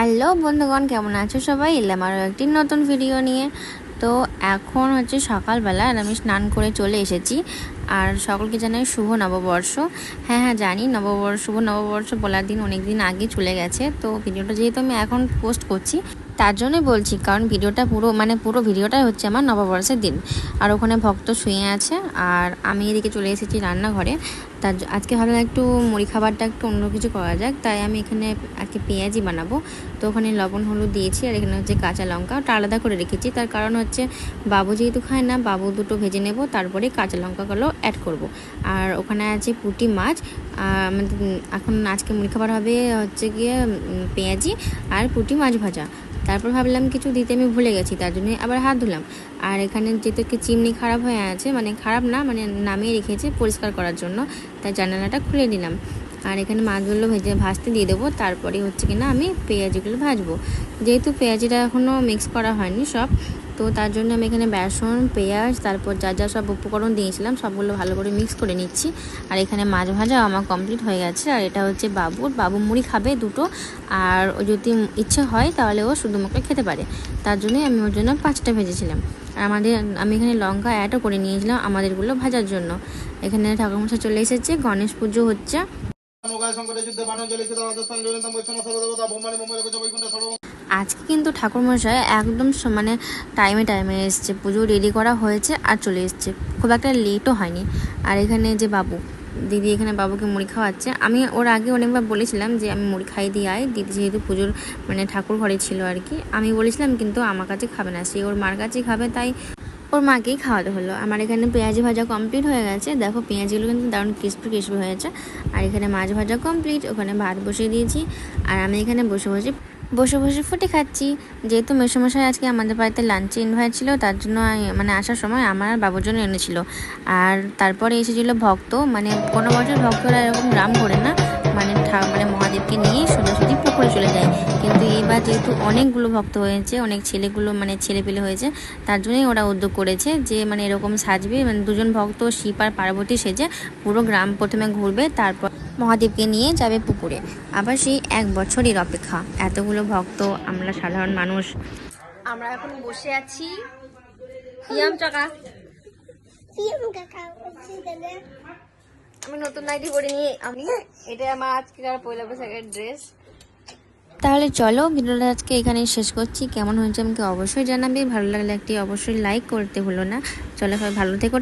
Hello বন্ধুগণ, কেমন আছো সবাই? এলাম আরও একটি নতুন ভিডিও নিয়ে। তো এখন হচ্ছে সকালবেলা আর আমি স্নান করে চলে এসেছি। আর সকলকে জানাই শুভ নববর্ষ। হ্যাঁ জানি শুভ নববর্ষ বলার দিন অনেক দিন আগে চলে গেছে। তো ভিডিওটা যেহেতু আমি এখন পোস্ট করছি তার জন্যই বলছি, কারণ ভিডিওটা পুরো ভিডিওটাই হচ্ছে আমার নববর্ষের দিন। আর ওখানে ভক্ত শুয়ে আছে আর আমি এদিকে চলে এসেছি রান্নাঘরে। আজকে ভাবলাম একটু মুড়ি খাবারটা একটু অন্য কিছু করা যাক, তাই আমি এখানে আজকে পেঁয়াজি বানাবো। তো ওখানে লবণ হলুদ দিয়েছি আর এখানে হচ্ছে কাঁচা লঙ্কা ওটা আলাদা করে রেখেছি। তার কারণ হচ্ছে বাবু যেহেতু খায় না, বাবু দুটো ভেজে নেব, তারপরে কাঁচা লঙ্কাগুলো অ্যাড করব। আর ওখানে আছে পুঁটি মাছ। এখন আজকে মুড়ি খাবার হবে হচ্ছে গিয়ে পেঁয়াজি আর পুঁটি মাছ ভাজা। তারপর ভাবলাম কিছু দিতে আমি ভুলে গেছি, তার জন্য আবার হাত ধুলাম। আর এখানে যেহেতু একটু চিমনি খারাপ হয়ে আছে, মানে খারাপ না, মানে নামিয়ে রেখেছে পরিষ্কার করার জন্য, তাই জানালাটা খুলে দিলাম। আর এখানে মাছগুলো ভাজতে দিয়ে দেবো। তারপরে হচ্ছে কিনা আমি পেঁয়াজিগুলো ভাজবো। যেহেতু পেঁয়াজিটা এখনও মিক্স করা হয়নি সব, তো তার জন্য আমি এখানে বেসন, পেঁয়াজ, তারপর যা সব উপকরণ দিয়েছিলাম সবগুলো ভালো করে মিক্স করে নিচ্ছি। আর এখানে মাছ ভাজা আমার কমপ্লিট হয়ে গেছে। আর এটা হচ্ছে বাবু মুড়ি খাবে দুটো, আর ও যদি ইচ্ছে হয় তাহলে ও শুধু মুখে খেতে পারে, তার জন্যই আমি ওর জন্য 5টা ভেজেছিলাম। আর আমি এখানে লঙ্কা অ্যাডও করে নিয়েছিলাম আমাদেরগুলো ভাজার জন্য। এখানে ঠাকুরমশাই চলে এসেছে, গণেশ পুজো হচ্ছে। আজকে কিন্তু ঠাকুরমশাই একদম মানে টাইমে এসছে, পুজো রেডি করা হয়েছে আর চলে এসছে, খুব একটা লেটও হয়নি। আর এখানে যে দিদি এখানে বাবুকে মুড়ি খাওয়াচ্ছে। আমি ওর আগে অনেকবার বলেছিলাম যে আমি মুড়ি খাইয়ে দিয়ে আয়, দিদি যেহেতু পুজোর মানে ঠাকুর ঘরে ছিল আর কি, আমি বলেছিলাম, কিন্তু আমার কাছে খাবে না, সে ওর মার কাছেই খাবে, তাই ওর মাকেই খাওয়াতে হলো। আমার এখানে পেঁয়াজি ভাজা কমপ্লিট হয়ে গেছে, দেখো পেঁয়াজিগুলো কিন্তু দারুণ ক্রিস্পি হয়েছে। আর এখানে মাছ ভাজা কমপ্লিট, ওখানে ভাত বসিয়ে দিয়েছি। আর আমি এখানে বসে বসে ফুটে খাচ্ছি। যেহেতু মেসোমশাই আজকে আমাদের বাড়িতে লাঞ্চে ইনভাইট ছিল, তার জন্য মানে আসার সময় আমার আর বাবুর জন্য এনেছিল। আর তারপরে এসেছিলো ভক্ত, মানে কোনো বছর ভক্তরা এরকম গ্রাম করে না, মানে মহাদেবকে নিয়ে সোজাসুজি পুকুরে চলে যায়। কিন্তু এবার যেহেতু অনেকগুলো ভক্ত হয়েছে, অনেক ছেলেপেলে হয়েছে, তার জন্যই ওরা উদ্যোগ করেছে যে মানে এরকম সাজবে, মানে দুজন ভক্ত শিব আর পার্বতী সেজে পুরো গ্রাম প্রথমে ঘুরবে, তারপর মহাদেবকে নিয়ে যাবে পুকুরে। আবার সেই 1 বছরের অপেক্ষা, এতগুলো ভক্ত, আমরা সাধারণ মানুষ। আমরা এখন বসে আছি আমি নতুন নাইটি পরে নিয়ে, এটা আমার আজকের পয়লা বৈশাখের ড্রেস। তাহলে চলো ভিডিওটা আজকে এখানেই শেষ করছি। কেমন হয়েছে আমাকে অবশ্যই জানাবে, ভালো লাগলে একটি অবশ্যই লাইক করতে ভুলো না। চলো সবাই ভালো থেকো।